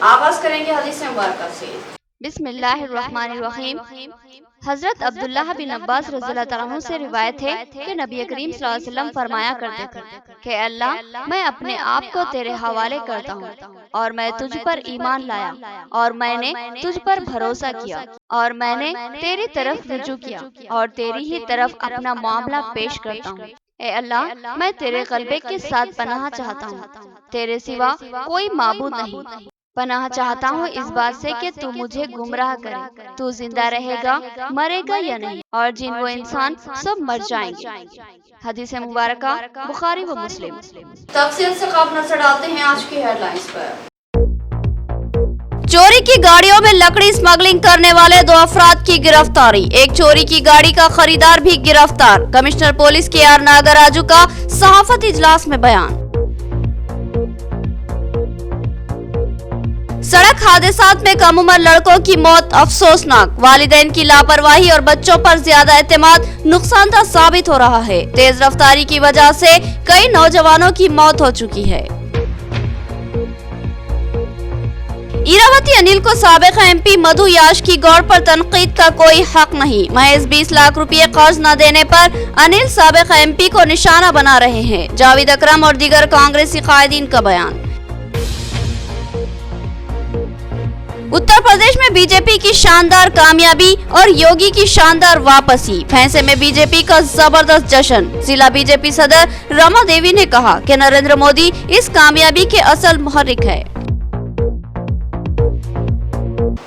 आगाज करेंगे हदीस मुबारक से। बिस्मिल्लाहिर्रहमानिर्रहीम। हजरत अब्दुल्लाह बिन अब्बास रज़ियल्लाहु तआला अन्हु से रिवायत है कि नबी करीम सल्लल्लाहु अलैहि वसल्लम फरमाया करते थे कि अल्लाह, मैं अपने आप को तेरे हवाले करता हूँ और मैं तुझ पर ईमान लाया और मैंने तुझ पर भरोसा किया और मैंने तेरी तरफ रुजू किया और तेरी ही तरफ अपना मामला पेश करता हूँ। ए अल्लाह, मैं तेरे ग़लबे के साथ पनाह चाहता हूँ, तेरे सिवा कोई माबूद नहीं। पनाह चाहता हूँ इस बात से कि तू मुझे गुमराह करे, तू जिंदा रहेगा, मरेगा या नहीं, और जिन वो इंसान सब मर जाएंगे। हदीस मुबारका बुखारी व मुस्लिम। तफसील से ख़बर नजर डालते हैं आज की हेडलाइंस पर। चोरी की गाड़ियों में लकड़ी स्मगलिंग करने वाले 2 अफराद की गिरफ्तारी। एक चोरी की गाड़ी का खरीदार भी गिरफ्तार। कमिश्नर पुलिस KR नागराजू का सहाफती इजलास में बयान। सड़क हादसात में कम उम्र लड़कों की मौत अफसोसनाक। वालिदैन की लापरवाही और बच्चों पर ज्यादा एतमाद नुकसानदा साबित हो रहा है। तेज रफ्तारी की वजह से कई नौजवानों की मौत हो चुकी है। इरावती अनिल को साबिक MP मधु याश की गौर पर तनकीद का कोई हक नहीं। महज 20 लाख रुपए कर्ज न देने पर अनिल साबिक MP को निशाना बना रहे हैं। जावेद अकरम और दीगर कांग्रेसी कायदीन का बयान। उत्तर प्रदेश में बीजेपी की शानदार कामयाबी और योगी की शानदार वापसी। भैंसे में बीजेपी का जबरदस्त जश्न। जिला बीजेपी सदर रमा देवी ने कहा कि नरेंद्र मोदी इस कामयाबी के असल मुहर्रिक है।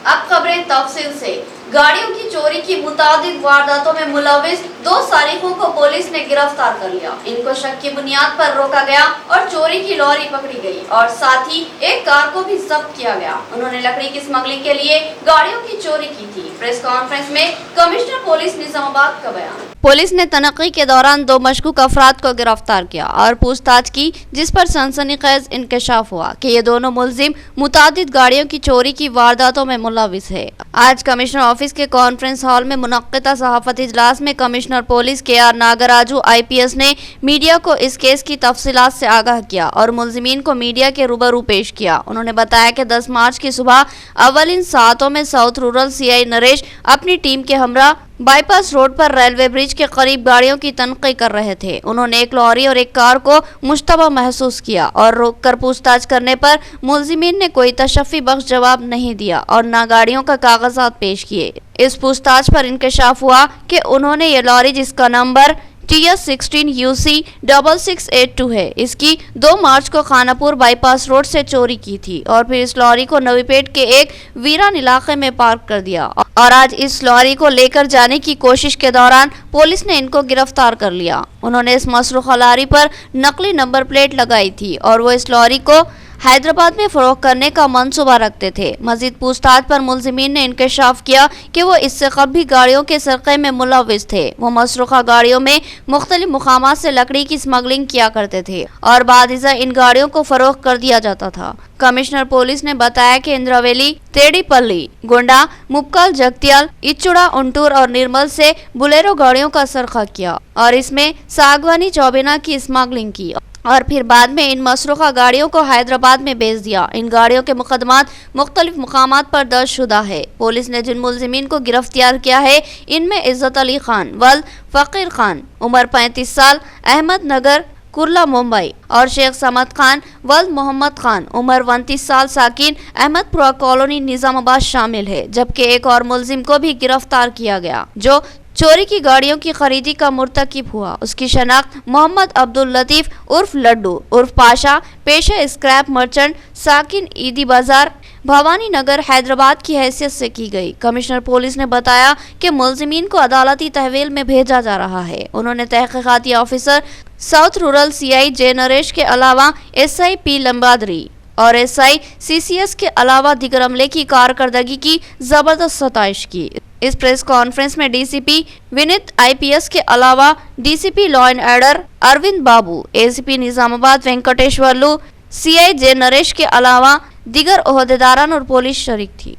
अब खबरें तफसील से। गाड़ियों की चोरी की मुतादिद वारदातों में मुलविस 2 सारिकों को पुलिस ने गिरफ्तार कर लिया। इनको शक की बुनियाद पर रोका गया और चोरी की लॉरी पकड़ी गई और साथ ही एक कार को भी जब्त किया गया। उन्होंने लकड़ी की स्मगलिंग के लिए गाड़ियों की चोरी की थी। प्रेस कॉन्फ्रेंस में कमिश्नर पुलिस निजामाबाद का बयान। पुलिस ने तनक़ी के दौरान 2 मशकूक अफराद को गिरफ्तार किया और पूछताछ की, जिस पर सनसनीखेज इंकशाफ हुआ कि ये दोनों मुलजिम मुतादिद गाड़ियों की चोरी की वारदातों में मुलविस है। आज कमिश्नर ऑफिस के कॉन्फ्रेंस हॉल में मुनक्किदा सहाफती इजलास में commissioner police KR Nagaraju IPS ने मीडिया को इस केस की तफसीलात से आगाह किया और मुलजिमीन को मीडिया के रूबरू पेश किया। उन्होंने बताया कि 10 मार्च की सुबह अव्वलिन सातों में साउथ रूरल CI नरेश अपनी टीम के हमरा बाईपास रोड पर रेलवे ब्रिज के करीब गाड़ियों की तनक़ी कर रहे थे। उन्होंने एक लॉरी और एक कार को मुश्तबा महसूस किया और रोककर पूछताछ करने पर मुलजिमीन ने कोई तशफ़ी बख्श जवाब नहीं दिया और न गाड़ियों का कागजात पेश किए। इस पूछताछ पर इंकशाफ हुआ कि उन्होंने ये लॉरी, जिसका नंबर TS16 UC 6682 है, इसकी 2 मार्च को खानापुर बाईपास रोड से चोरी की थी और फिर इस लॉरी को नवीपेट के एक वीरान इलाके में पार्क कर दिया और आज इस लॉरी को लेकर जाने की कोशिश के दौरान पुलिस ने इनको गिरफ्तार कर लिया। उन्होंने इस मसरूखा लॉरी पर नकली नंबर प्लेट लगाई थी और वो इस लॉरी को हैदराबाद में फरोख्त करने का मंसूबा रखते थे। मजीद पूछताछ पर मुलजिमीन ने इंकशाफ किया कि वो इससे कबल भी गाड़ियों के सरक़े में मुलविस थे। वो मसरूखा गाड़ियों में मुख्तलिफ मुकामात से लकड़ी की स्मगलिंग किया करते थे और बादिज़ा इन गाड़ियों को फरोख्त कर दिया जाता था। कमिश्नर पुलिस ने बताया कि इंद्रावेली, तेड़ीपल्ली, गोंडा, मुपकल, जगतियाल, इचुड़ा, उंटूर और निर्मल से बुलेरो गाड़ियों का सरखा किया और इसमें सागवानी चौबीना की स्मगलिंग की और फिर बाद में इन मसरूखा गाड़ियों को हैदराबाद में भेज दिया। इन गाड़ियों के मुकदमात मुख्तलिफ मुकामात पर दर्ज शुदा है। पुलिस ने जिन मुलजिमीन को गिरफ्तार किया है, इनमें इज्जत अली खान वल्द फ़कीर खान उम्र 35 साल, अहमद नगर, कुर्ला, मुंबई, और शेख समद खान वल्द मोहम्मद खान उम्र 29 साल, साकिन अहमदपुरा कॉलोनी, निजामाबाद शामिल है। जबकि एक और मुलजिम को भी गिरफ्तार किया गया जो चोरी की गाड़ियों की खरीदी का मुर्तकिब हुआ। उसकी शनाख्त मोहम्मद अब्दुल लतीफ उर्फ लड्डू उर्फ पाशा, पेशा स्क्रैप मर्चेंट, साकिन ईदी बाजार, भवानी नगर, हैदराबाद की हैसियत से की गई। कमिश्नर पुलिस ने बताया कि मुलजिमीन को अदालती तहवील में भेजा जा रहा है। उन्होंने तहकीकाती officer south rural CI J Naresh के अलावा SI P लंबादरी और SI CCS के अलावा दीगर अमले की कारकर्दगी की जबरदस्त सताइश की। इस प्रेस कॉन्फ्रेंस में DCP विनीत IPS के अलावा DCP law and order Arvind Babu, ACP Nizamabad Venkateshwarlu, CI J Naresh के अलावा दीगर ओहदेदारान और पुलिस शरीक थी।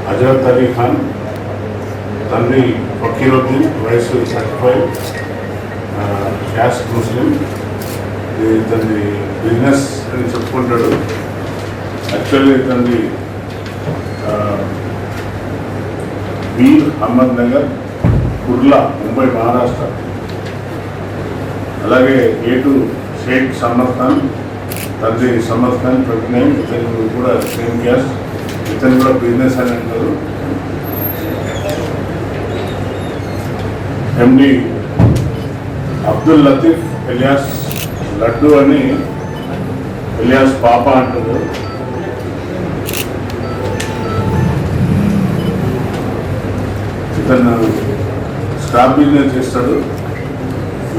हजरत अली खान, तन्वी फकीरुद्दीन, वयసు 35, క్యాస్ట్ ముస్లిం, ఇతని బిజినెస్ అని యాక్చువల్లీ ఇతని వీర్ అహ్మద్ నగర్, కుర్లా, ముంబై, మహారాష్ట్ర. అలాగే ఏటు షేక్ సమ్మద్ ఖాన్, తండ్రి సమ్మద్ ఖాన్ 29, ఇతను కూడా సేమ్ క్యాస్ట్. ఇతను కూడా బిజినెస్ అని అంటారు. ఎండి అబ్దుల్ లతీఫ్ ఎలియాస్ లడ్డు అని, ఎలియాస్ పాప అంటారు. ఇతను స్టాఫ్ బిజినెస్ చేస్తాడు.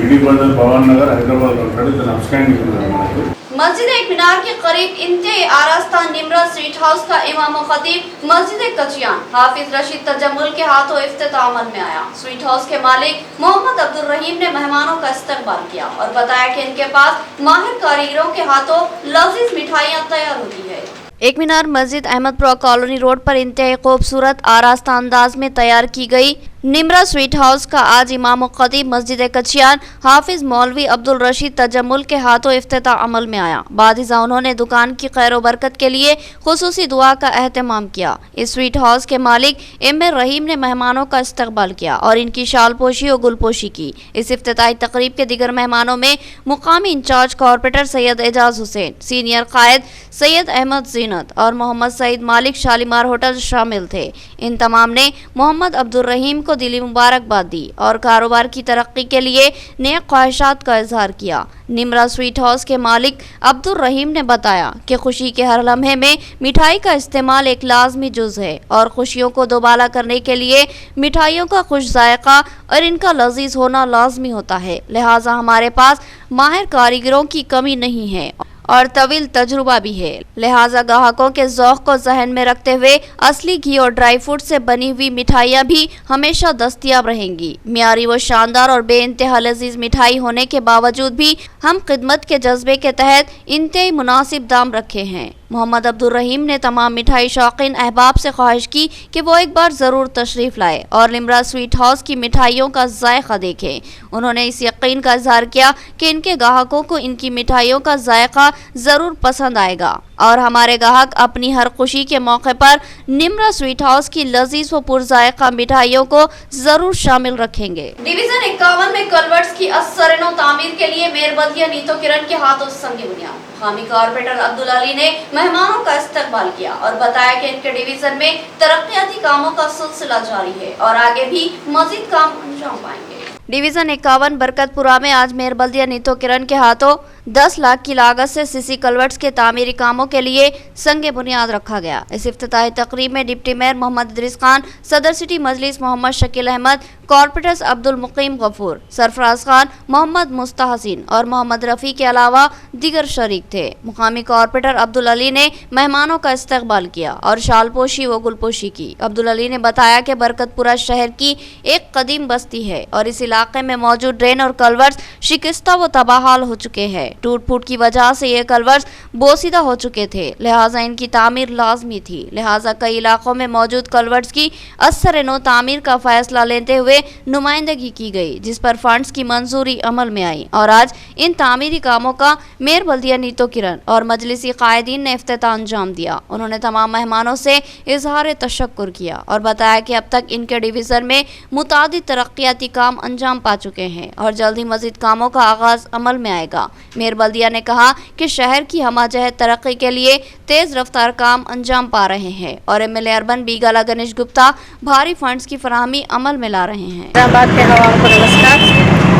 ఈడీ బండల్ భవన్ నగర్, హైదరాబాద్ ఉంటాడు. ఇతను అబ్స్కాండింగ్ ఉన్నాడు మనకు. मस्जिद एक मीनार के करीब इंतहाई आरास्ता निमरा स्वीट हाउस का इमाम व खतीब मस्जिद कचियान हाफिज रशीद तजम्मुल के हाथों इफ्तिताह अमल में आया। स्वीट हाउस के मालिक मोहम्मद अब्दुल रहीम ने मेहमानों का इस्तकबाल किया और बताया कि इनके पास माहिर कारीगरों के हाथों लजीज मिठाइयाँ तैयार होती है। एक मीनार मस्जिद अहमदपुरा कॉलोनी रोड पर इंतहाई खूबसूरत आरास्ता अंदाज में तैयार की गई निमरा स्वीट हाउस का आज इमाम व खतीब मस्जिद कचियान हाफिज मौलवी अब्दुल रशीद तजम्मुल के हाथों इफ्तिताह अमल में आया। बादिज़ा उन्होंने दुकान की खैर व बरकत के लिए खुसूसी दुआ का एहतमाम किया। इस स्वीट हाउस के मालिक एम रहीम ने मेहमानों का इस्तकबाल किया और इनकी शाल पोशी और गुलपोशी की। इस इफ्तिताही तकरीब के दिगर मेहमानों में मुकामी incharge corporator Syed Ejaz Hussain, senior कायद सैयद अहमद जीनत और मोहम्मद सईद मालिक शालीमार होटल शामिल थे। इन तमाम ने मोहम्मद अब्दुल रहीम को दिली मुबारकबाद दी और कारोबार की तरक्की के लिए नेक ख्वाहिशात का इजहार किया। निमरा स्वीट हाउस के मालिक अब्दुल रहीम ने बताया कि खुशी के हर लम्हे में मिठाई का इस्तेमाल एक लाजमी जुज़ है और खुशियों को दोबाला करने के लिए मिठाइयों का खुश जायका और इनका लजीज होना लाजमी होता है। लिहाजा हमारे पास माहिर कारीगरों की कमी नहीं है और तवील तजुर्बा भी है। लिहाजा ग्राहकों के ज़ौक़ को जहन में रखते हुए असली घी और ड्राई फ्रूट से बनी हुई मिठाइयाँ भी हमेशा दस्तयाब रहेंगी। मियारी व शानदार और बेइंतहा लजीज मिठाई होने के बावजूद भी हम खिदमत के जज्बे के तहत इंतहाई मुनासिब दाम रखे हैं। मोहम्मद अब्दुल रहीम ने तमाम मिठाई शौकीन अहबाब से ख्वाहिश की कि वो एक बार ज़रूर तशरीफ़ लाए और निमरा स्वीट हाउस की मिठाइयों का जायका देखें। उन्होंने इस यकीन का इजहार किया कि इनके ग्राहकों को इनकी मिठाइयों का जायका ज़रूर पसंद आएगा और हमारे ग्राहक अपनी हर खुशी के मौके पर निमरा स्वीट हाउस की लजीज व पुरजायका मिठाइयों को ज़रूर शामिल रखेंगे। डिवीजन 51 में कलवर्ट्स की असरनो तामीर के लिए मेयर बल्दिया नीतो किरण के हाथों संग बुनियाद। हामी कारपोरेटर अब्दुल अली ने मेहमानों का इस्तकबाल किया और बताया कि इनके डिवीजन में तरक्याती कामों का सिलसिला जारी है और आगे भी मजीद काम अंजाम पाएंगे। डिवीजन 51 बरकतपुरा में आज मेयर बल्दिया नीतो किरण के हाथों 10 लाख की लागत से सीसी कलवर्ट्स के तामीरी कामों के लिए संग बुनियाद रखा गया। इस इफ्तिताही तकरीब में डिप्टी मेयर मोहम्मद इदरीस खान, सदर सिटी मजलिस मोहम्मद शकील अहमद, कॉरपोरेटर्स अब्दुल मुकीम गफूर, सरफराज खान, मोहम्मद मुस्तहसिन और मोहम्मद रफ़ी के अलावा दीगर शरीक थे। मुकामी कॉरपोरेटर अब्दुल अली ने मेहमानों का इस्तकबाल किया और शालपोशी व गुलपोशी की। अब्दुल अली ने बताया कि बरकतपुरा शहर की एक कदीम बस्ती है और इस इलाके में मौजूद ड्रेन और कलवर्ट्स शिकस्ता व तबाहाल हो चुके हैं। टूट फूट की वजह से ये कलवर्ट्स बोसीदा हो चुके थे, लिहाजा इनकी तामीर लाजमी थी। लिहाजा कई इलाकों में मौजूद कलवर्ट्स की असर नो तामीर का फैसला लेते हुए नुमाइंदगी की गई, जिस पर फंड्स की मंजूरी अमल में आई और आज इन तामीरी कामों का मेयर बल्दिया नीतो किरण और मजलिसी कायदीन ने इफ्तिताह अंजाम दिया। उन्होंने तमाम मेहमानों से इजहार तशक्कुर किया और बताया कि अब तक इनके डिवीज़न में मुतादिद तरक्याती काम अंजाम पा चुके हैं और जल्द ही मजीद कामों का आगाज अमल में आएगा। मेयर बल्दिया ने कहा कि शहर की हमाजहत तरक्की के लिए तेज रफ्तार काम अंजाम पा रहे हैं और एमएलए अर्बन बीगाला गणेश गुप्ता भारी फंड्स की फराहमी अमल में ला रहे हैं। हैदराबाद के हवाओं को नमस्कार।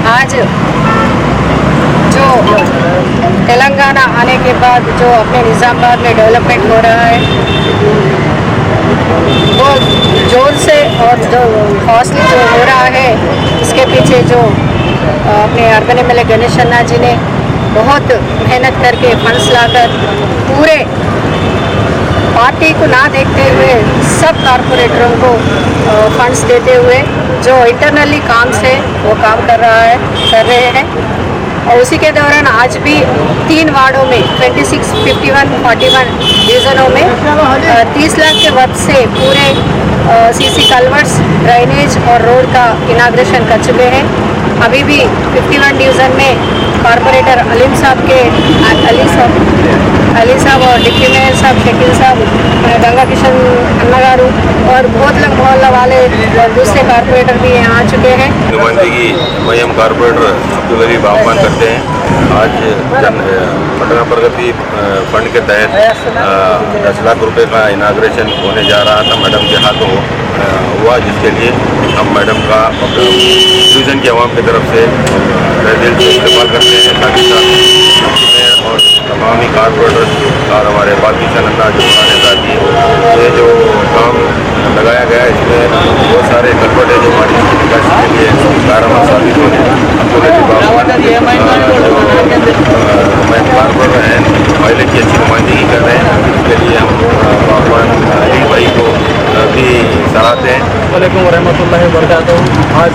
आज जो तेलंगाना आने के बाद जो अपने निज़ामाबाद में डेवलपमेंट हो रहा है वो जोर से और जो हौसले जो हो रहा है, इसके पीछे जो अपने अर्बन एमएलए गणेश अन्ना जी ने बहुत मेहनत करके फंड्स लाकर पूरे पार्टी को ना देखते हुए सब कारपोरेटरों को फंड्स देते हुए जो इंटरनली काम से वो काम कर रहे हैं और उसी के दौरान आज भी 3 वार्डों में 26, 51, 41 डिवीज़नों में 30 लाख के वर्थ से पूरे सीसी कलवर्ट्स, ड्रेनेज और रोड का इनाग्रेशन कर चुके हैं। अभी भी 51 डिवीज़न में कारपोरेटर अली साहब और डिप्टी मेयर साहब शकील साहब, गंगा किशन अन्ना गारू और बहुत लोग मोहल्ला वाले और दूसरे कारपोरेटर भी यहाँ आ चुके हैं। नुमाइंदगी मयम कारपोरेटर अब्दुल गरीब आह्वान करते हैं। आज पटना प्रगति फंड के तहत 10 लाख रुपए का इनाग्रेशन होने जा रहा था, मैडम के हाथों हुआ, जिसके लिए हम मैडम का डिवीज़न की आवाम की तरफ से दिल से इस्तेमाल करते हैं। ताकि और तमामी कारपोरेटर और हमारे बाकी सनन्ना जो थानेदार ये जो काम लगाया गया है, इसमें बहुत सारे गड़बड़ है जो हमारी निकासी के लिए कारगर साबित होने। मैं कारपोरेटर हैं, पहले की अच्छी नुमाइंदगी कर रहे हैं, इसके लिए हम अली भाई को भी सराहते हैं। वालेकुम रहमतुल्लाहि व बरकातहू। आज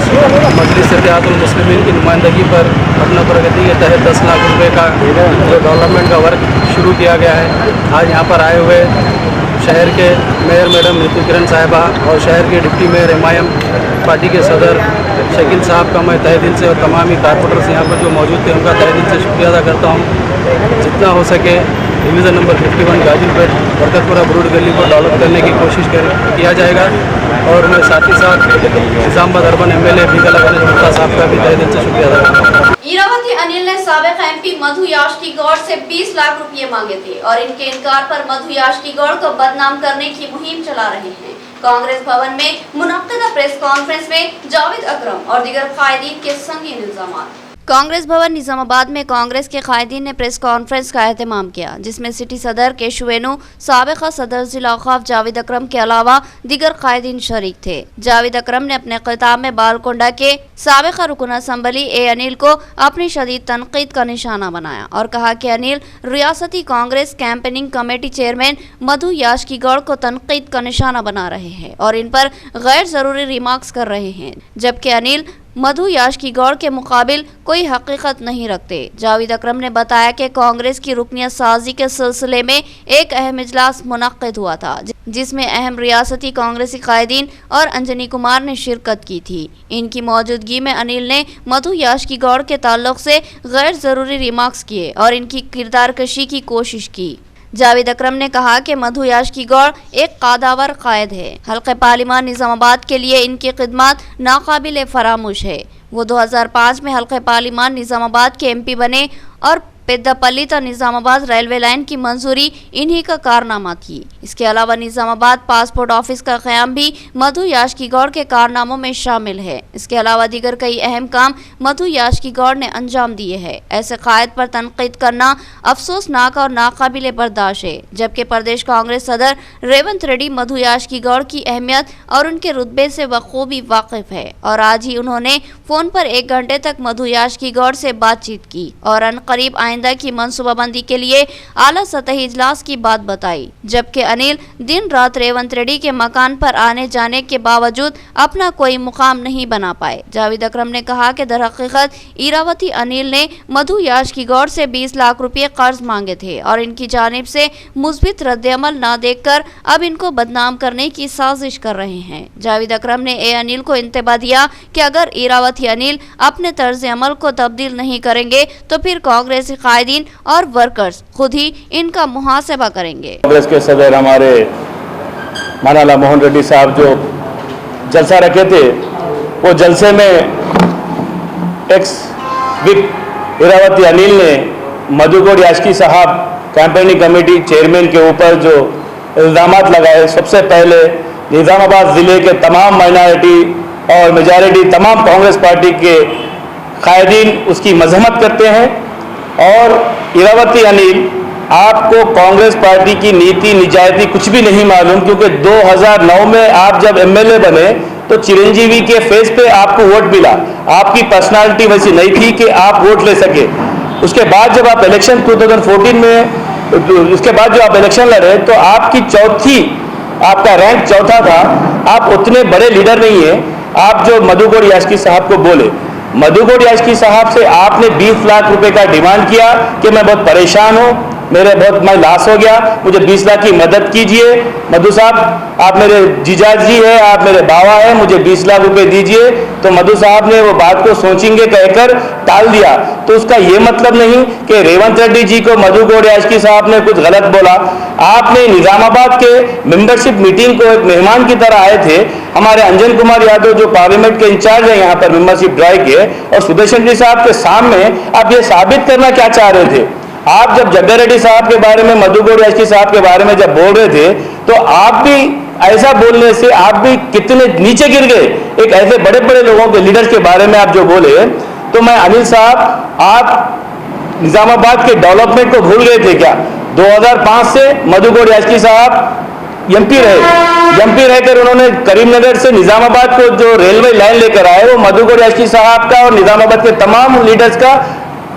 मजलिस इत्तेहादुल मुस्लिमीन की नुमाइंदगी पर पटना प्रगति के तहत 10 लाख रुपए का जो डेवलपमेंट का वर्क शुरू किया गया है, आज यहाँ पर आए हुए शहर के मेयर मैडम नीतू किरण साहिबा और शहर के डिप्टी मेयर एमआईएम पार्टी के सदर शकील साहब का मैं तहे दिल से और तमाम ही कारपोरेटर्स यहाँ पर जो मौजूद थे उनका तहे दिल से शुक्रिया अदा करता हूँ। जितना हो सके division number 51 Ghazipur Barkatpura brood गली को डेवलप करने की कोशिश किया जाएगा। और मैं साथ ही साथ निजामाबाद अर्बन एमएलए बीगला गणेश गुप्ता साहब का भी तहे दिल से शुक्रिया अदा करता हूँ। ईरावती अनिल ने साबिक एमपी मधु याष्कीगौड़ से 20 लाख रुपए मांगे थे और इनके इनकार पर मधु याष्कीगौड़ को बदनाम करने की मुहिम चला रहे हैं। कांग्रेस भवन में मुनक्किदा प्रेस कॉन्फ्रेंस में जावेद अकरम और दीगर कायदीन के संगीन इल्जाम। कांग्रेस भवन निजामाबाद में कांग्रेस के कायदीन ने प्रेस कॉन्फ्रेंस का एहतमाम किया, जिसमें सिटी सदर केशवेनु, साबिका सदर जिला औकाफ जावेद अकरम के अलावा दीगर कायदीन शरीक थे। जावेद अकरम ने अपने खिताब में बालकोंडा के साबिका रुकन असम्बली ए अनिल को अपनी शदीद तनकीद का निशाना बनाया और कहा कि अनिल रियासती कांग्रेस कैंपेनिंग कमेटी चेयरमैन मधु याष्कीगौड़ को तनकीद का निशाना बना रहे हैं और इन पर गैर जरूरी रिमार्क्स कर रहे हैं, जबकि अनिल मधु याष्कीगौड़ के मुकाबिल कोई हकीकत नहीं रखते। जावेद अकरम ने बताया कि कांग्रेस की रुकनियत साजी के सिलसिले में एक अहम इजलास मुनक्किद हुआ था, जिसमें अहम रियासती कांग्रेसी कायदीन और अंजनी कुमार ने शिरकत की थी। इनकी मौजूदगी में अनिल ने मधु याष्कीगौड़ के ताल्लुक से गैर जरूरी रिमार्क्स किए और इनकी किरदार कशी की कोशिश की। जावेद अकरम ने कहा कि मधु याष्कीगौड़ एक कादावर कायद है। हल्के पार्लिमान निजामाबाद के लिए इनकी खिदमत नाकाबिल फरामोश है। वो 2005 में हल्के पार्लिमान निजामाबाद के एमपी बने और पेद्दापल्ली तो निजामाबाद रेलवे लाइन की मंजूरी इन्हीं का कारनामा थी। इसके अलावा निजामाबाद पासपोर्ट ऑफिस का क़याम भी मधु याष्कीगौड़ के कारनामों में शामिल है। इसके अलावा दीगर कई अहम काम मधु याष्कीगौड़ ने अंजाम दिए हैं। ऐसे कायद पर तनकीद करना अफसोसनाक और नाकाबिल बर्दाश्त है, जबकि प्रदेश कांग्रेस सदर रेवंत रेड्डी मधु याष्कीगौड़ की अहमियत और उनके रुतबे से बखूबी वाकिफ है और आज ही उन्होंने फोन पर 1 घंटे तक मधु याष्कीगौड़ से बातचीत की और अनकरीब आइंदा की मनसूबाबंदी के लिए आला सतही इजलास की बात बताई, जबकि अनिल दिन रात रेवंत रेड्डी के मकान पर आने जाने के बावजूद अपना कोई मुकाम नहीं बना पाए। जावेद अकरम ने कहा कि दरहकीकत ईरावती अनिल ने मधु याष्कीगौड़ से 20 लाख रुपए कर्ज मांगे थे और इनकी जानिब से मुस्बित रद्द-ए-अमल न देखकर अब इनको बदनाम करने की साजिश कर रहे हैं। जावेद अकरम ने ए अनिल को इंतबा दिया कि अगर ईरावती अनिल अपने तर्ज अमल को तब्दील नहीं करेंगे तो फिर कांग्रेसी कायदीन और वर्कर्स खुद ही इनका मुहासबा करेंगे। कांग्रेस के सदर हमारे मानाला मोहन रेड्डी साहब जो जलसा रखे थे, वो जलसे में एक्स विप ईरावती अनिल ने मधुगौड़ याष्की साहब कैंपेनिंग कमेटी चेयरमैन के ऊपर जो इल्जामात लगाए, सबसे पहले निजामाबाद ज़िले के तमाम माइनॉरिटी और मेजॉरिटी तमाम कांग्रेस पार्टी के कायदीन उसकी मजम्मत करते हैं। और ईरावती अनिल, आपको कांग्रेस पार्टी की नीति निजायती कुछ भी नहीं मालूम, क्योंकि 2009 में आप जब एमएलए बने तो चिरंजीवी के फेस पे आपको वोट मिला। आपकी पर्सनालिटी वैसी नहीं थी कि आप वोट ले सके। उसके बाद जब आप इलेक्शन 2014 में उसके बाद जो आप इलेक्शन लड़े तो आपका रैंक चौथा था। आप उतने बड़े लीडर नहीं है। आप जो मधुगौड़ याष्की साहब को बोले, मधुगौड़ याष्की साहब से आपने 20 लाख रुपए का डिमांड किया कि मैं बहुत परेशान हूँ, मेरे बहुत मैं लाश हो गया, मुझे 20 लाख की मदद कीजिए। मधु साहब आप मेरे जीजा जी है, आप मेरे बाबा है, मुझे 20 लाख रुपए दीजिए। तो मधु साहब ने वो बात को सोचेंगे कहकर टाल दिया। तो उसका ये मतलब नहीं कि रेवंत रेड्डी जी को मधु गौड़ याचकी साहब ने कुछ गलत बोला। आपने निजामाबाद के मेंबरशिप मीटिंग को एक मेहमान की तरह आए थे। हमारे अंजन कुमार यादव जो पार्लियामेंट के इंचार्ज हैं यहाँ पर मेंबरशिप ड्राइव के, और सुदर्शन जी साहब के सामने आप ये साबित करना क्या चाह रहे थे? आप जब जग्गा रेड्डी साहब के बारे में, मधु गौड़ याचकी साहब के बारे में जब बोल रहे थे, तो आप भी ऐसा बोलने से आप भी कितने नीचे गिर गए। एक ऐसे बड़े बड़े लोगों के लीडर्स के बारे में आप जो बोले, तो मैं अनिल साहब आप निजामाबाद के डेवलपमेंट को भूल गए थे क्या? 2005 से मधु गौड़ याचकी साहब एमपी रहकर उन्होंने करीमनगर से निजामाबाद को जो रेलवे लाइन लेकर आए, वो मधु गौड़ याचकी साहब का और निजामाबाद के तमाम लीडर्स का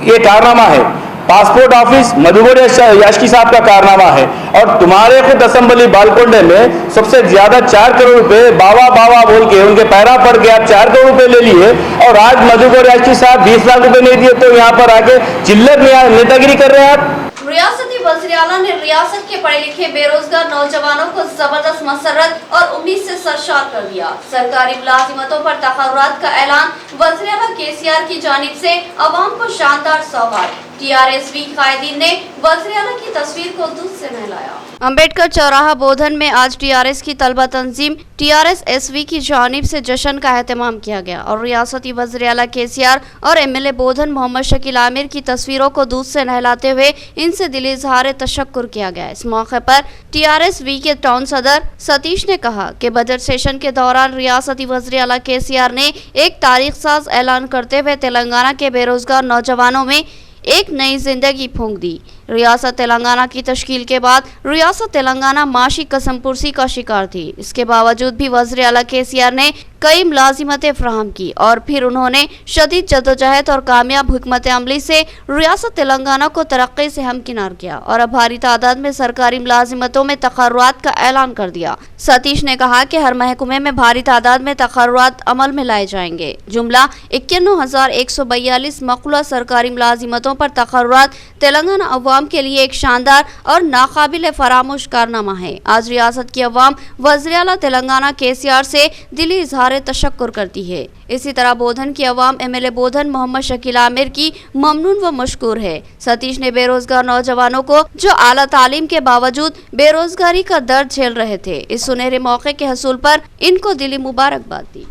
ये कारनामा है। पासपोर्ट ऑफिस मधु गौड़ याचकी साहब का कारनामा है। और तुम्हारे खुद असेंबली बालकोंडे में सबसे ज्यादा 4 करोड़ रुपए बाबा बाबा बोल के उनके पैरा पर के आप 4 करोड़ रुपए ले लिए, और आज मधु गौड़ याचकी साहब 20 लाख रुपए नहीं दिए तो यहाँ पर आके चिल्लर नेतागिरी कर रहे हैं आप। रियासती वज़ीर-ए-आला ने रियासत के पढ़े लिखे बेरोजगार नौजवानों को जबरदस्त मसरत और उम्मीद से सरशार कर दिया। सरकारी मुलाजिमतों पर तकर्रुरात का ऐलान, वज़ीर-ए-आला केसीआर की जानिब से अवाम को शानदार सौगात। टीआरएसवी कायदीन ने वज़ीर-ए-आला की तस्वीर को दूध से नहलाया। अंबेडकर चौराहा बोधन में आज टीआरएस की तलबा तंजीम टीआरएसएसवी की जानिब से जश्न का एहतमाम किया गया और रियासती वज़ीर-ए-आला केसीआर और एमएलए बोधन मोहम्मद शकील आमिर की तस्वीरों को दूध से नहलाते हुए इनसे दिली इज़हार तशक्कुर किया गया। इस मौके पर टीआरएसवी के टाउन सदर सतीश ने कहा कि बजट सेशन के दौरान रियासती वज़ीर-ए-आला केसीआर ने एक तारीख साज ऐलान करते हुए तेलंगाना के बेरोजगार नौजवानों में एक नई जिंदगी फूंक दी। रियासत तेलंगाना की तश्कील के बाद रियासत तेलंगाना माशी कसमपुर्सी का शिकार थी। इसके बावजूद भी वज़ीर-ए-आला केसीआर ने कई मुलाजिमतें फराहम की और फिर उन्होंने शदीद जद्दोजहद और कामयाब हुकूमत अमली से रियासत तेलंगाना को तरक्की से हमकिनार किया और अब भारी तादाद में सरकारी मुलाजिमतों में तकर्रुरात का ऐलान कर दिया। सतीश ने कहा कि हर महकमे में भारी तादाद में तकर्रुरात अमल में लाए जाएंगे। जुमला 51,142 मक़बूला सरकारी मुलाजिमतों पर तकर्रुरात तेलंगाना अवाम के लिए एक शानदार और नाकाबिल फरामोश कारनामा है। आज रियासत की अवाम वज़ीर-ए-आला तेलंगाना केसीआर से दिली इज़हार तशक्कुर करती है। इसी तरह बोधन की अवाम एमएलए बोधन मोहम्मद शकील आमिर की ममनून व मशकूर है। सतीश ने बेरोजगार नौजवानों को जो आला तालीम के बावजूद बेरोजगारी का दर्द झेल रहे थे, इस सुनहरे मौके के हसूल पर इनको दिली मुबारकबाद दी।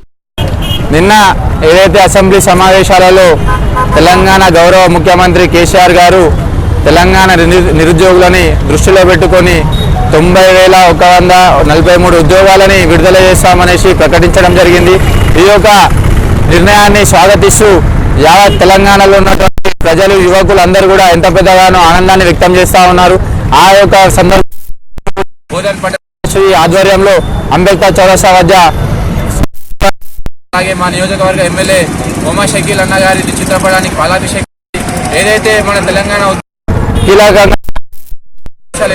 నిన్న ఏదైతే అసెంబ్లీ సమావేశాలలో తెలంగాణ గౌరవ ముఖ్యమంత్రి కేసీఆర్ గారు తెలంగాణ నిరుద్యోగులని దృష్టిలో పెట్టుకొని 90,143 ఉద్యోగాలని విడుదల చేస్తామనేసి ప్రకటించడం జరిగింది। ఈ యొక్క నిర్ణయాన్ని స్వాగతిస్తూ యావత్ తెలంగాణలో ఉన్నటువంటి ప్రజలు యువకులు అందరూ కూడా ఎంత పెద్దగానో ఆనందాన్ని వ్యక్తం చేస్తూ ఉన్నారు। ఆ యొక్క సందర్భంగా ఆధ్వర్యంలో అంబేద్కర్ చౌరస్తా వద్ద అలాగే మా నియోజకవర్గ ఎమ్మెల్యే మొహమ్మద్ షకీల్ అన్న గారి చిత్రపటానికి పాలాభిషేకం ఏదైతే మన తెలంగాణ కీలకంగా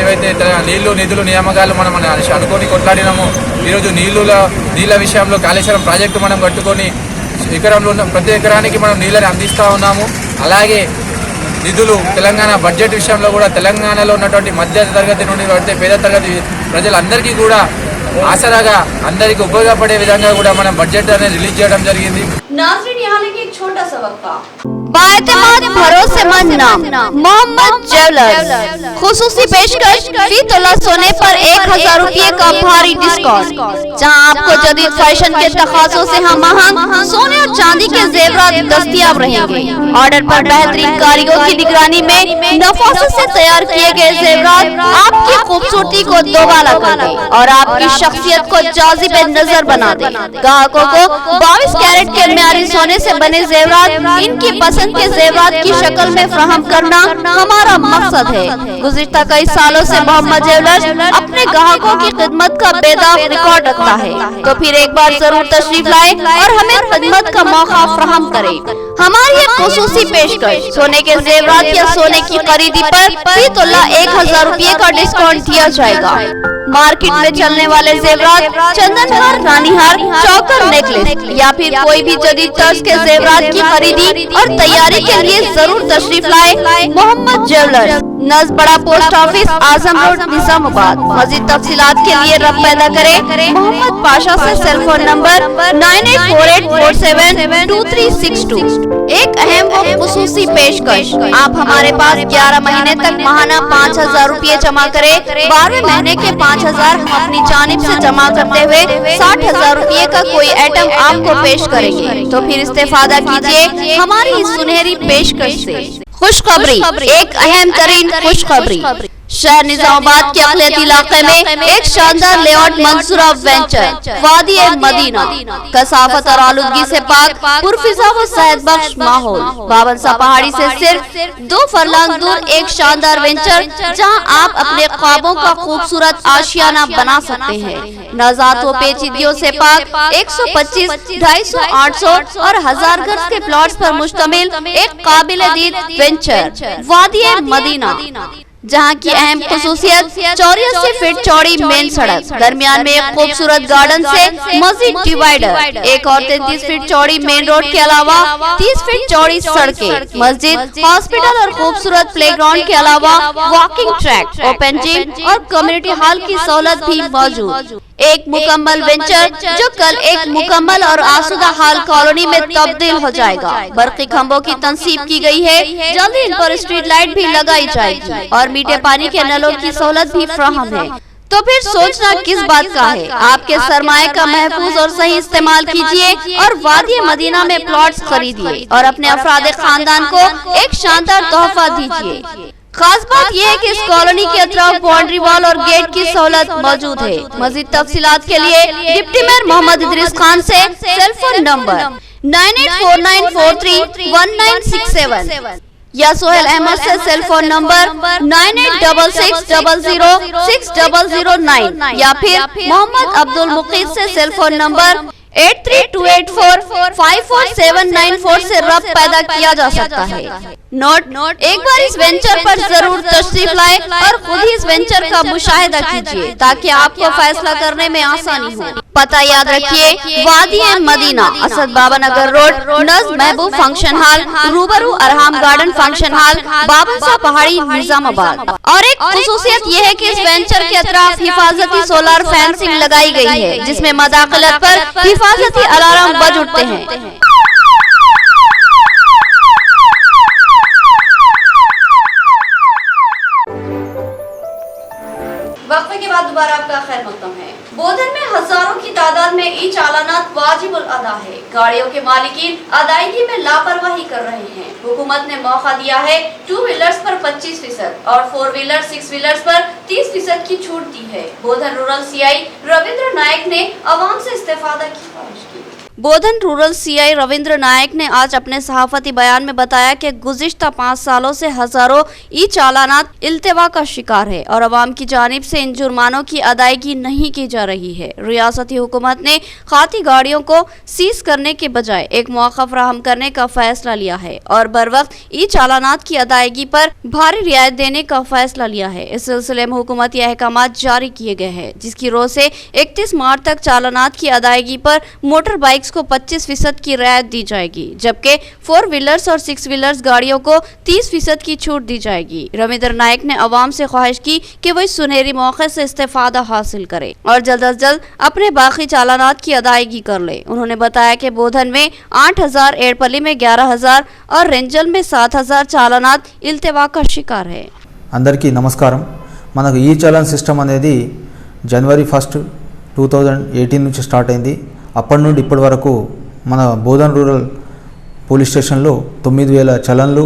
ఏవైతే నీళ్లు నిధులు నియామకాలు మనం అనుకొని కొట్లాడినామో ఈరోజు నీళ్ళ విషయంలో కాళేశ్వరం ప్రాజెక్టు మనం కట్టుకొని ఎకరంలో ఉన్న ప్రతి ఎకరానికి మనం నీళ్ళని అందిస్తూ ఉన్నాము। అలాగే నిధులు తెలంగాణ బడ్జెట్ విషయంలో కూడా తెలంగాణలో ఉన్నటువంటి మధ్య తరగతి నుండి పడితే పేద తరగతి ప్రజలందరికీ కూడా ఆసరాగా అందరికీ ఉపయోగపడే విధంగా కూడా మనం బడ్జెట్ అనేది రిలీజ్ చేయడం జరిగింది। नाज़रीन, यहाँ लेके एक छोटा सा वक्फा। बाएतमाद भरोसेमंद नाम मोहम्मद ज्वेलर्स खुसूसी पेशकश फी तोला सोने पर 1,000 रुपये का भारी डिस्काउंट, जहां आपको जदीद फैशन के तकाज़ों से हम आहंग सोने और चांदी के जेवरात दस्तयाब रहेंगे। ऑर्डर पर बेहतरीन कारीगरों की निगरानी में नफासत से तैयार किए गए जेवरात आपकी खूबसूरती को दोबाला कर दे और आपकी शख्सियत को जाजिब नजर बना दे। ग्राहकों को 22 कैरेट के म्यारी सोने से बने जेवरात इनकी पसंद के जेवरात की शक्ल में फराहम करना हमारा मकसद है। गुज़िश्ता कई सालों से मोहम्मद ज्वेलर्स अपने ग्राहकों की खिदमत का बेदाग रिकॉर्ड रखता है, तो फिर एक बार जरूर तशरीफ लाए और हमें खिदमत का मौका फराहम करे। हमारी एक खुसूसी पेशकश, सोने के जेवरात या सोने की खरीदी पर फी तोला 1,000 रुपये का डिस्काउंट दिया जाएगा। मार्केट में चलने वाले जेवरात, चंदन हार, रानी हार, चौकर, नेकलेस या फिर कोई भी जदीद तर्ज के जेवरात की खरीदी और तैयारी के लिए जरूर तशरीफ लाए मोहम्मद ज्वेलर्स, नज़ बड़ा पोस्ट ऑफिस, आजम रोड, निजामाबाद। मजीद तफसीलात के लिए रब्त पैदा करें मोहम्मद पाशा से सेल फोन नंबर 9848472362। एक अहम व खुसूसी पेशकश, आप हमारे पास 11 महीने तक माहाना 5000 रुपये जमा करें, 12वें महीने के 5000 हम अपनी जानिब से जमा करते हुए 60,000 रुपये का कोई आइटम आपको पेश करेंगे। तो फिर इस्तेफादा कीजिए हमारी इस सुनहरी पेशकश से। खुशखबरी, एक अहम तरीन खुशखबरी, शहर निजामाबाद के अक़लियती इलाके में एक शानदार लेआउट मंसूरा वेंचर वादी मदीना, कसाफत और आलूदगी से पाक, पुरफिजा व सेहत बख्श माहौल, बाबनसा पहाड़ी से सिर्फ 2 फरलांग दूर एक शानदार वेंचर जहां आप अपने ख्वाबों का खूबसूरत आशियाना बना सकते हैं। नज़ात व पेचीदगियों से पाक 125, 250, 800 और 1000 गज के प्लॉट्स पर मुश्तमिल एक काबिल दीद वेंचर वादी मदीना, जहाँ की अहम खुसूसियत 84 फीट चौड़ी मेन सड़क, दरमियान में एक खूबसूरत गार्डन से मजीद डिवाइडर, एक और 33 फीट चौड़ी मेन रोड के अलावा 30 फीट चौड़ी सड़कें, मस्जिद, हॉस्पिटल और खूबसूरत प्लेग्राउंड के अलावा वॉकिंग ट्रैक, ओपन जिम और कम्युनिटी हॉल की सहूलत भी मौजूद। एक मुकम्मल वेंचर जो कल एक मुकम्मल और आसूदा हाल कॉलोनी में तब्दील हो जाएगा। बरकी खंभों की तंसीब की गई है, जल्दी इन पर स्ट्रीट लाइट भी लगाई जाएगी और मीठे पानी के नलों की सहूलत भी फ्राहम है। तो फिर सोचना किस बात का है, आपके सरमाए का महफूज और सही इस्तेमाल कीजिए और वादी मदीना में प्लॉट्स खरीदिए और अपने अफराद खानदान को एक शानदार तोहफा दीजिए। खास बात यह है कि इस कॉलोनी के अतराफ बाउंड्री वॉल और गेट की सहूलत मौजूद है। मजीद तफसीलात के लिए डिप्टी मेयर मोहम्मद इदरीस खान से सेल फोन नंबर 9849431967 या सोहेल अहमद से सेल फोन नंबर 9866006009 या फिर मोहम्मद अब्दुल मुकीद से सेल फोन नंबर 8328454794 से रब्त पैदा किया जा सकता है। नोट, एक बार इस वेंचर पर जरूर तशरीफ लाए और खुद ही इस वेंचर का मुशाहिदा कीजिए ताकि आपको फैसला करने में आसानी हो। पता याद रखिए, वादी मदीना, असद बाबा नगर रोड, नज़ महबूब फंक्शन हॉल, रूबरू अरहाम गार्डन फंक्शन हॉल, बाबनसा पहाड़ी, निजामाबाद। और एक खुसूसियत यह है कि इस वेंचर के अतराफ हिफाजती सोलर फेंसिंग लगाई गई है, जिसमें मदाखलत पर हिफाजती अलार्म बज उठते हैं। वक्फे के बाद दोबारा आपका खैर मकदम है। बोधन में हजारों की तादाद में ई चालानात वाजिबुल अदा है। गाड़ियों के मालिकीन अदायगी में लापरवाही कर रहे हैं। हुकूमत ने मौका दिया है 2 व्हीलर्स पर 25% और 4 व्हीलर 6 व्हीलर्स पर 30% की छूट दी है। बोधन रूरल सीआई रविंद्र नायक ने अवाम से इस्तेफादा की ख्वाहिश की। बोधन रूरल सीआई रविंद्र नायक ने आज अपने सहाफती बयान में बताया कि गुज़िश्ता 5 सालों से हजारों ई चालानात इल्तिवा का शिकार है और अवाम की जानिब से इन जुर्मानों की अदायगी नहीं की जा रही है। रियासती हुकूमत ने खाती गाड़ियों को सीज करने के बजाय एक मौका फराहम करने का फैसला लिया है और बर वक्त ई चालानात की अदायगी पर भारी रियायत देने का फैसला लिया है। इस सिलसिले में हुकूमती अहकाम जारी किए गए हैं, जिसकी रोज से 31 मार्च तक चालानात की अदायगी पर मोटर बाइक्स को 25% की रियायत दी जाएगी, जबकि 4 व्हीलर्स और 6 व्हीलर्स गाड़ियों को 30% की छूट दी जाएगी। रविंद्र नायक ने अवाम से ख्वाहिश की कि वो इस सुनहरी मौके से इस्तेफादा हासिल करे और जल्द अज जल्द अपने बाकी चालानात की अदायगी कर ले। उन्होंने बताया कि बोधन में 8000, एड़पल्ली में 11000 और रेंजल में 7000 चालानात इल्तिवा का शिकार है। అందరికీ నమస్కారం। మనకు ఈ చలాన్ సిస్టమ్ అనేది జనవరి 1, 2018 నుంచి స్టార్ట్ అయింది। అప్పటి నుండి ఇప్పటి వరకు మన బోధన్ రూరల్ పోలీస్ స్టేషన్లో 9000 చలన్లు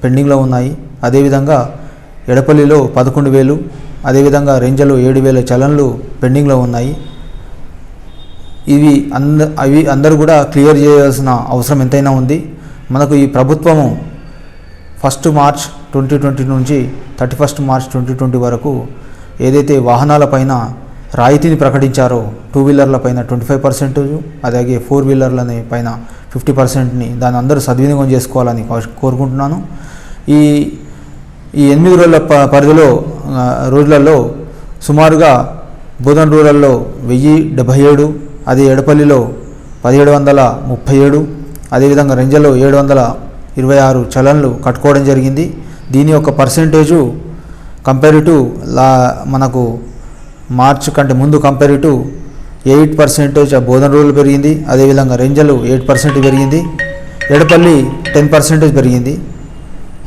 పెండింగ్లో ఉన్నాయి। అదేవిధంగా ఎడపల్లిలో 11000, అదేవిధంగా రేంజలో 7000 చలన్లు పెండింగ్లో ఉన్నాయి। అవి అందరూ కూడా క్లియర్ చేయాల్సిన అవసరం ఎంతైనా ఉంది। మనకు ఈ ప్రభుత్వము 1 మార్చ్ 2020 నుంచి 31 మార్చ్ 2020 వరకు ఏదైతే వాహనాలపైన రాయితీని ప్రకటించారో 2 వీలర్ల పైన 25%, అలాగే 4 వీలర్ల పైన 50%ని దాన్ని అందరూ సద్వినియోగం చేసుకోవాలని కోరుకుంటున్నాను। ఈ 8 రోజుల పరిధిలో రోజులలో సుమారుగా బోధన్ రూరల్లో 1077, అది ఎడపల్లిలో 1737, అదేవిధంగా రెంజలో 726 చలన్లు కట్టుకోవడం జరిగింది. దీని యొక్క పర్సెంటేజు కంపేరిటివ్ మనకు మార్చ్ కంటే ముందు కంపేరిటివ్ 8% బోధన్ రూరల్ పెరిగింది. అదేవిధంగా రెంజలు 8% పెరిగింది. ఎడపల్లి 10% పెరిగింది.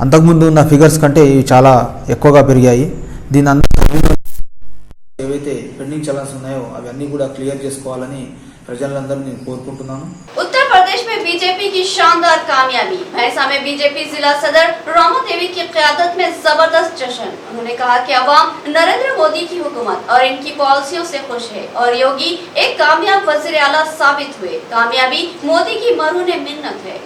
అంతకుముందు ఉన్న ఫిగర్స్ కంటే ఇవి చాలా ఎక్కువగా పెరిగాయి. దీని ఏవైతే పెండింగ్ చలాన్స్ ఉన్నాయో అవన్నీ కూడా క్లియర్ చేసుకోవాలని ప్రజలందరూ నేను కోరుకుంటున్నాను. उत्तर प्रदेश में बीजेपी की शानदार कामयाबी। भैंसा में बीजेपी जिला सदर रामा देवी की क़यादत में जबरदस्त जश्न। उन्होंने कहा कि अवाम नरेंद्र मोदी की हुकूमत और इनकी पॉलिसियों से खुश है और योगी एक कामयाब वज़ीर आला साबित हुए। कामयाबी मोदी की मरहून मिन्नत है।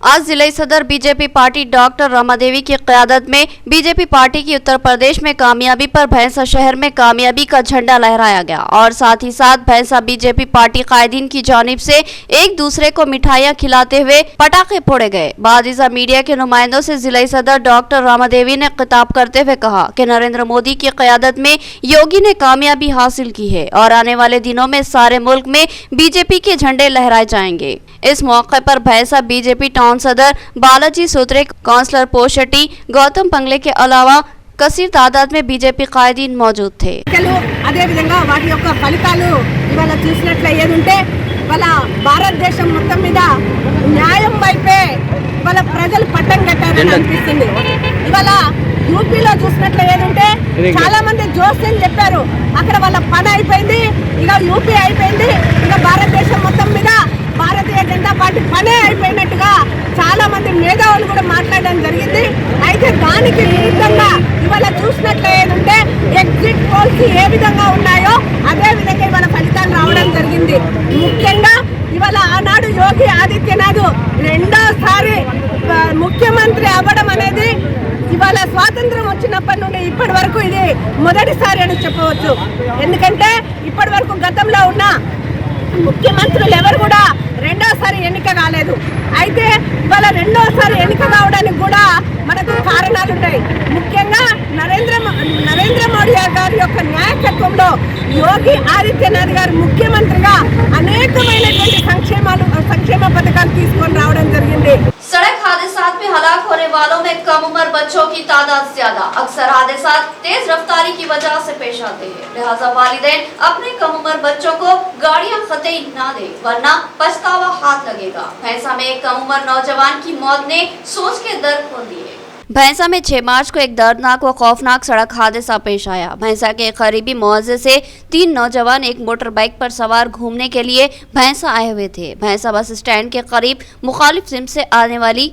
आज जिला सदर BJP party doctor Rama Devi की क़यादत में बीजेपी पार्टी की उत्तर प्रदेश में कामयाबी पर भैंसा शहर में कामयाबी का झंडा लहराया गया और साथ ही साथ भैंसा बीजेपी पार्टी कायदीन की जानिब से एक दूसरे को मिठाइयां खिलाते हुए पटाखे फोड़े गए। बादिजा मीडिया के नुमाइंदों से जिला सदर डॉक्टर रमा देवी ने खिताब करते हुए कहा कि नरेंद्र मोदी की क़यादत में योगी ने कामयाबी हासिल की है और आने वाले दिनों में सारे मुल्क में बीजेपी के झंडे लहराए जाएंगे। इस मौके पर भैंसा बीजेपी टाउन सदर बालाजी सूत्रे, काउंसलर पोशेट्टी, गौतम पंगले के अलावा कसीर तादाद में बीजेपी कायदीन मौजूद थे। అదే విధంగా వాటి యొక్క ఫలితాలు ఇవాళ చూసినట్లయితే వాళ్ళ భారతదేశం మొత్తం మీద న్యాయం వైపే వాళ్ళ ప్రజలు పట్టం కట్టారని అనిపిస్తుంది. ఇవాళ యూపీలో చూసినట్లయితే చాలా మంది జోస్యం చెప్పారు, అక్కడ వాళ్ళ పని అయిపోయింది, ఇక యూపీ అయిపోయింది, ఇక భారతదేశం మొత్తం మీద భారతీయ జనతా పార్టీ పనే అయిపోయినట్టుగా చాలా మంది మేధావులు కూడా మాట్లాడడం జరిగింది. అయితే దానికి విరుద్ధంగా ఇవాళ చూసినట్లయితే ఎగ్జిట్ పోల్స్ ఏ విధంగా ఉన్నాయో అదే విధంగా ఇవాళ ఫలితాలు రావడం జరిగింది. ముఖ్యంగా ఇవాళ ఆనాడు యోగి ఆదిత్యనాథ్ రెండోసారి ముఖ్యమంత్రి అవ్వడం అనేది ఇవాళ స్వాతంత్రం వచ్చినప్పటి నుండి ఇప్పటి వరకు ఇది మొదటిసారి అని చెప్పవచ్చు. ఎందుకంటే ఇప్పటి వరకు గతంలో ఉన్న ముఖ్యమంత్రులు ఎవరు కూడా రెండోసారి ఎన్నిక కాలేదు. అయితే ఇవాళ రెండోసారి ఎన్నిక కావడానికి కూడా మనకు కారణాలు ఉన్నాయి. ముఖ్యంగా నరేంద్ర మోడీ గారి యొక్క నాయకత్వంలో యోగి ఆదిత్యనాథ్ గారు ముఖ్యమంత్రిగా అనేకమైనటువంటి సంక్షేమ పథకాలు తీసుకొని రావడం జరిగింది. सड़क हादसात में हलाक होने वालों में कम उम्र बच्चों की तादाद ज्यादा। अक्सर हादसात तेज रफ्तारी की वजह से पेश आते हैं, लिहाजा वालिदैन अपने कम उम्र बच्चों को गाड़ियां कतई ना दे वरना पछतावा हाथ लगेगा। भैंसा में एक कम उम्र नौजवान की मौत ने सोच के दर खोल दिए। भैंसा में 6 मार्च को एक दर्दनाक व खौफनाक सड़क हादसा पेश आया। भैंसा के करीबी मुआवजे से 3 नौजवान एक मोटर बाइक पर सवार घूमने के लिए भैंसा आए हुए थे। भैंसा बस स्टैंड के करीब मुखालिफ सिम से आने वाली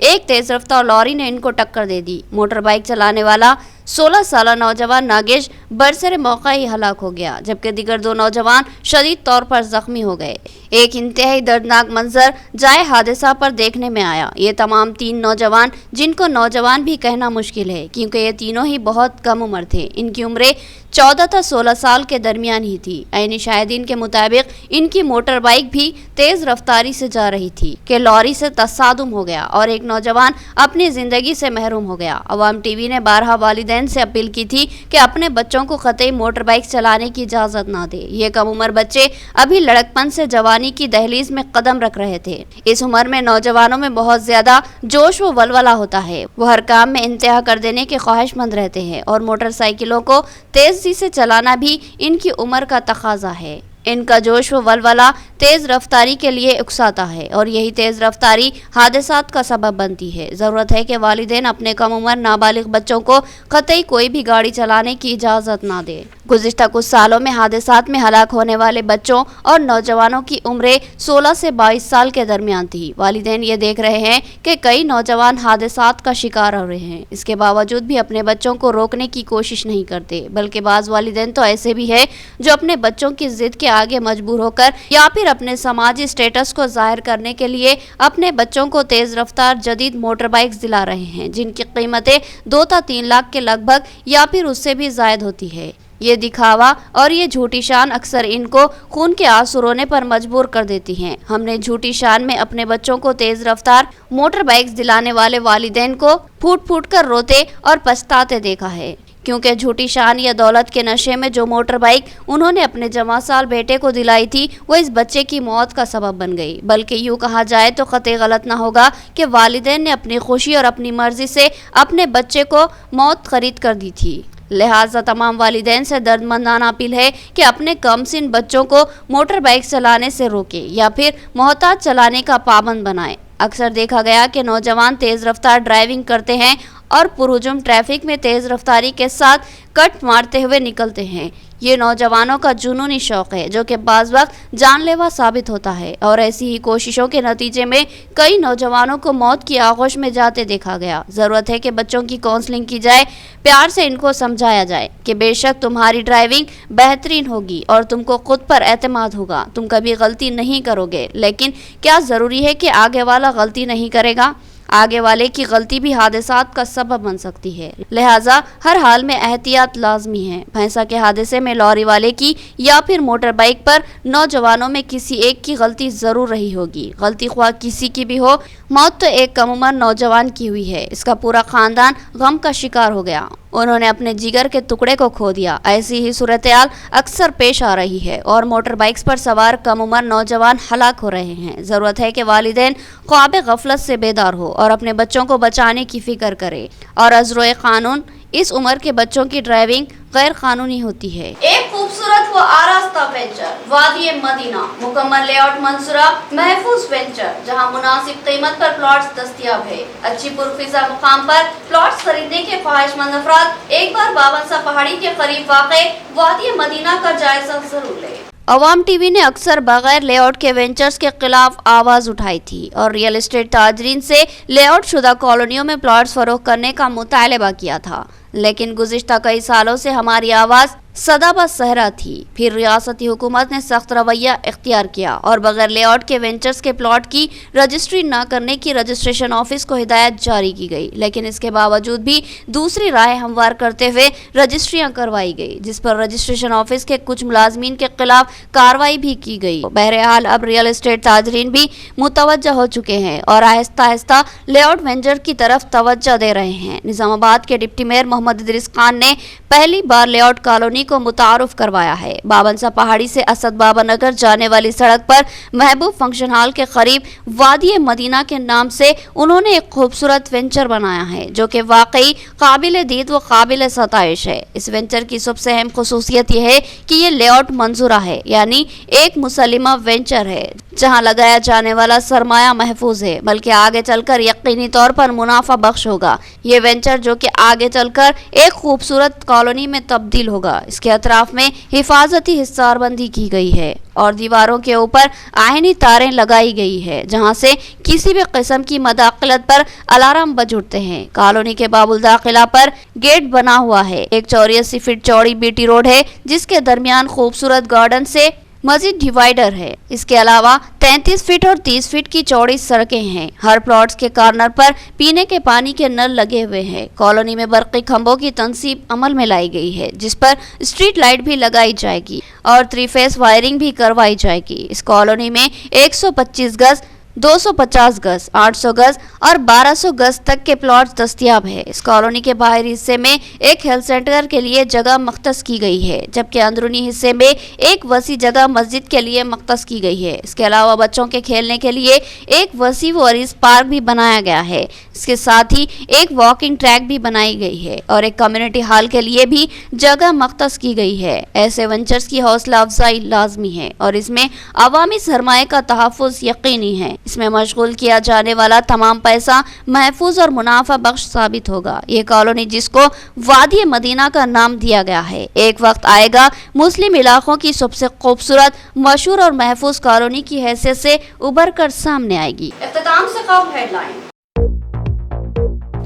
एक तेज रफ्तार लॉरी ने इनको टक्कर दे दी। मोटर बाइक चलाने वाला 16 साल नौजवान नागेश बरसरे मौका ही हलाक हो गया, जबकि दीगर 2 नौजवान शदीद तौर पर जख्मी हो गए। एक इंतहाई दर्दनाक मंजर जाए हादसा पर देखने में आया। ये तमाम 3 नौजवान, जिनको नौजवान भी कहना मुश्किल है क्योंकि ये तीनों ही बहुत कम उम्र थे, इनकी उम्रें 14 से 16 साल के दरमियान ही थी। ऐनी शाहिदीन के मुताबिक इनकी मोटर बाइक भी तेज रफ्तारी से जा रही थी कि लॉरी से तसादुम हो गया और एक नौजवान अपनी जिंदगी से महरूम हो गया। अवाम टीवी ने 12 वालिदैन से अपील की थी कि अपने बच्चों को कतई मोटर बाइक चलाने की इजाजत ना दे। ये कम उम्र बच्चे अभी लड़कपन से जवानी की दहलीज में कदम रख रहे थे। इस उम्र में नौजवानों में बहुत ज्यादा जोश व वलवला होता है, वो हर काम में इंतहा कर देने के ख्वाहिशमंद रहते हैं और मोटरसाइकिलों को तेजी से चलाना भी इनकी उम्र का तकाजा है। इनका जोश व वलवला तेज रफ्तारी के लिए उकसाता है और यही तेज रफ्तारी हादसात का सबब बनती है। ज़रूरत है कि वालिदैन अपने कम उम्र नाबालिग बच्चों को कतई कोई भी गाड़ी चलाने की इजाज़त ना दे। गुज़िश्ता कुछ सालों में हादसात में हलाक होने वाले बच्चों और नौजवानों की उम्रें 16 से 22 साल के दरमियान थी। वालिदैन ये देख रहे हैं कि कई नौजवान हादसात का शिकार हो रहे हैं, इसके बावजूद भी अपने बच्चों को रोकने की कोशिश नहीं करते, बल्कि बाज़ वालिदैन तो ऐसे भी है जो अपने बच्चों की ज़िद के आगे मजबूर होकर या फिर अपने समाजी स्टेटस को जाहिर करने के लिए अपने बच्चों को तेज रफ्तार जदीद मोटर बाइक्स दिला रहे हैं, जिनकी कीमतें 2 से 3 लाख के लगभग या फिर उससे भी जायद होती है। ये दिखावा और ये झूठी शान अक्सर इनको खून के आंसू रोने पर मजबूर कर देती हैं। हमने झूठी शान में अपने बच्चों को तेज रफ्तार मोटर बाइक्स दिलाने वाले वालिदैन को फूट फूट कर रोते और पछताते देखा है, क्योंकि झूठी शान या दौलत के नशे में जो मोटर बाइक उन्होंने अपने जमा साल बेटे को दिलाई थी वो इस बच्चे की मौत का सबब बन गई। बल्कि यूँ कहा जाए तो कतई गलत न होगा कि वालिदैन ने अपनी खुशी और अपनी मर्जी से अपने बच्चे को मौत खरीद कर दी थी। लिहाजा तमाम वालिदैन से दर्दमंदाना अपील है कि अपने कमसिन बच्चों को मोटर बाइक चलाने से रोके या फिर मोहताज चलाने का पाबंद बनाएं। अक्सर देखा गया कि नौजवान तेज रफ्तार ड्राइविंग करते हैं और पुरहुजूम ट्रैफिक में तेज रफ्तारी के साथ कट मारते हुए निकलते हैं। ये नौजवानों का जुनूनी शौक है जो कि बाज़ वक्त जानलेवा साबित होता है और ऐसी ही कोशिशों के नतीजे में कई नौजवानों को मौत की आगोश में जाते देखा गया। ज़रूरत है कि बच्चों की काउंसलिंग की जाए, प्यार से इनको समझाया जाए कि बेशक तुम्हारी ड्राइविंग बेहतरीन होगी और तुमको खुद पर एतमाद होगा, तुम कभी गलती नहीं करोगे, लेकिन क्या ज़रूरी है कि आगे वाला गलती नहीं करेगा? आगे वाले की गलती भी हादसात का सबब बन सकती है। लिहाजा हर हाल में एहतियात लाजमी है। भैंसा के हादसे में लॉरी वाले की या फिर मोटर बाइक पर नौजवानों में किसी एक की गलती जरूर रही होगी। गलती ख्वाह किसी की भी हो, मौत तो एक कम उम्र नौजवान की हुई है। इसका पूरा खानदान गम का शिकार हो गया। उन्होंने अपने जिगर के टुकड़े को खो दिया। ऐसी ही सूरत-ए-हाल अक्सर पेश आ रही है और मोटर बाइक्स पर सवार कम उम्र नौजवान हलाक हो रहे हैं। ज़रूरत है कि वालिदैन ख्वाब गफलत से बेदार हो और अपने बच्चों को बचाने की फिक्र करे और अज़रोए कानून इस उम्र के बच्चों की ड्राइविंग गैर कानूनी होती है। एक खूबसूरत व आरास्ता वेंचर वादी मदीना, मुकम्मल लेआउट मंसूरा, महफूज वेंचर जहां मुनासिब कीमत पर प्लॉट्स दस्तयाब है। अच्छी पुरफिजा मुकाम पर प्लॉट्स खरीदने के ख्वाहिशमंद अफराद एक बार बाबनसा पहाड़ी के करीब वाक़े वादी मदीना का जायजा जरूर ले। अवाम टीवी ने अक्सर बगैर लेआउट के वेंचर्स के खिलाफ आवाज उठाई थी और रियल एस्टेट ताजरीन से लेआउट शुदा कॉलोनियों में प्लॉट्स फरोख्त करने का मुतालबा किया था, लेकिन गुज़िश्ता कई सालों से हमारी आवाज़ सदाबा सहरा थी। फिर रियासती हुकूमत ने सख्त रवैया इख्तियार किया और बगैर लेआउट के वेंचर्स के प्लॉट की रजिस्ट्री न करने की रजिस्ट्रेशन ऑफिस को हिदायत जारी की गई, लेकिन इसके बावजूद भी दूसरी राय हमवार करते हुए रजिस्ट्रियां करवाई गई, जिस पर रजिस्ट्रेशन ऑफिस के कुछ मुलाजमीन के खिलाफ कार्रवाई भी की गई। बहरहाल अब रियल एस्टेट ताजरीन भी मुतवज्जा हो चुके हैं और आहिस्ता आहिस्ता लेआउट वेंचर की तरफ तवज्जो दे रहे हैं। निजामाबाद के डिप्टी मेयर मोहम्मद इदरीस खान ने पहली बार लेआउट कॉलोनी को मुतारुफ करवाया है। बाबनसा पहाड़ी से असद बाबा नगर जाने वाली सड़क पर महबूब फंक्शन हॉल के करीब वादी मदीना के नाम से उन्होंने एक खूबसूरत वेंचर बनाया है जो कि वाकई काबिल दीद व काबिल सताइश है। इस वेंचर की सबसे अहम खुसूसियत यह है कि ये लेआउट मंजूरा है, यानी एक मुसलिमा वेंचर है जहां लगाया जाने वाला सरमाया महफूज है, बल्कि आगे चलकर यकीनी तौर पर मुनाफा बख्श होगा। ये वेंचर जो कि आगे चलकर एक खूबसूरत कॉलोनी में तब्दील होगा। इसके अतराफ में हिफाजती हिस्सारबंदी की गई है और दीवारों के ऊपर आयनी तारें लगाई गई है जहां से किसी भी किस्म की मदाखलत पर अलार्म बज उठते हैं। कॉलोनी के बाबुल दाखिला पर गेट बना हुआ है। एक 84 फीट चौड़ी बीटी रोड है जिसके दरमियान खूबसूरत गार्डन से मजीद डिवाइडर है। इसके अलावा 33 फीट और 30 फीट की चौड़ी सड़कें हैं। हर प्लॉट्स के कॉर्नर पर पीने के पानी के नल लगे हुए हैं। कॉलोनी में बरक़ी खंभों की तंसीब अमल में लाई गई है जिस पर स्ट्रीट लाइट भी लगाई जाएगी और 3 फेस वायरिंग भी करवाई जाएगी। इस कॉलोनी में 125 गज, 250 गज, 800 गज और 1200 गज तक के प्लॉट्स दस्तयाब है। इस कॉलोनी के बाहरी हिस्से में एक हेल्थ सेंटर के लिए जगह मख्तस की गई है, जबकि अंदरूनी हिस्से में एक वसी जगह मस्जिद के लिए मख्तस की गई है। इसके अलावा बच्चों के खेलने के लिए एक वसी व अरीज पार्क भी बनाया गया है। इसके साथ ही एक वॉकिंग ट्रैक भी बनाई गई है और एक कम्युनिटी हॉल के लिए भी जगह मख्तस की गई है। ऐसे वेंचर्स की हौसला अफजाई लाजमी है और इसमें अवामी सरमाए का तहफ़्फ़ुज़ यकीनी है। इसमें मशगूल किया जाने वाला तमाम पैसा महफूज और मुनाफा बख्श साबित होगा। ये कॉलोनी जिसको वादी मदीना का नाम दिया गया है, एक वक्त आएगा मुस्लिम इलाकों की सबसे खूबसूरत, मशहूर और महफूज कॉलोनी की हैसियत से उभर कर सामने आएगी। इख्तिताम से कब हेडलाइन।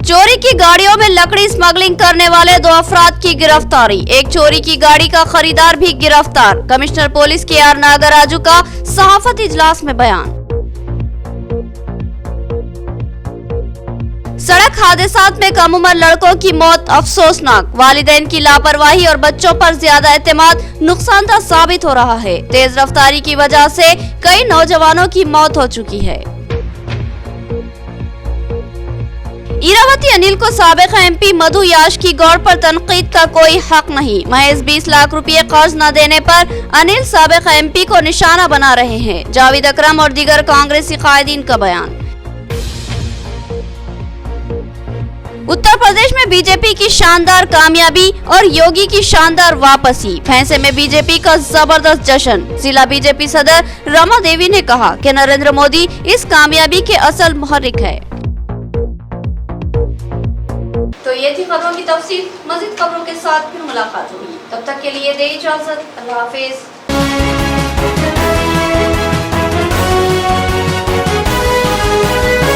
चोरी की गाड़ियों में लकड़ी स्मगलिंग करने वाले 2 अफराद की गिरफ्तारी। एक चोरी की गाड़ी का खरीदार भी गिरफ्तार। कमिश्नर पुलिस KR नागराजू का सहाफती इजलास में बयान। सड़क हादसात में कम उम्र लड़कों की मौत अफसोसनाक। वालिदैन की लापरवाही और बच्चों पर ज्यादा एतमाद नुकसानदा साबित हो रहा है। तेज रफ्तारी की वजह से कई नौजवानों की मौत हो चुकी है। इरावती अनिल को साबिक एमपी मधु याश की गौर पर तनकीद का कोई हक नहीं। महज 20 लाख रुपए कर्ज न देने पर अनिल साबिक एमपी को निशाना बना रहे हैं। जावेद अकरम और दीगर कांग्रेसी कायदीन का बयान। उत्तर प्रदेश में बीजेपी की शानदार कामयाबी और योगी की शानदार वापसी। भैंसे में बीजेपी का जबरदस्त जश्न। जिला बीजेपी सदर रमा देवी ने कहा कि नरेंद्र मोदी इस कामयाबी के असल मुहर्रिक है। तो ये थी खबरों की तफसील। मज़ीद खबरों के साथ फिर मुलाकात होगी, तब तक के लिए दे इजाजत। अल्लाह हाफिज।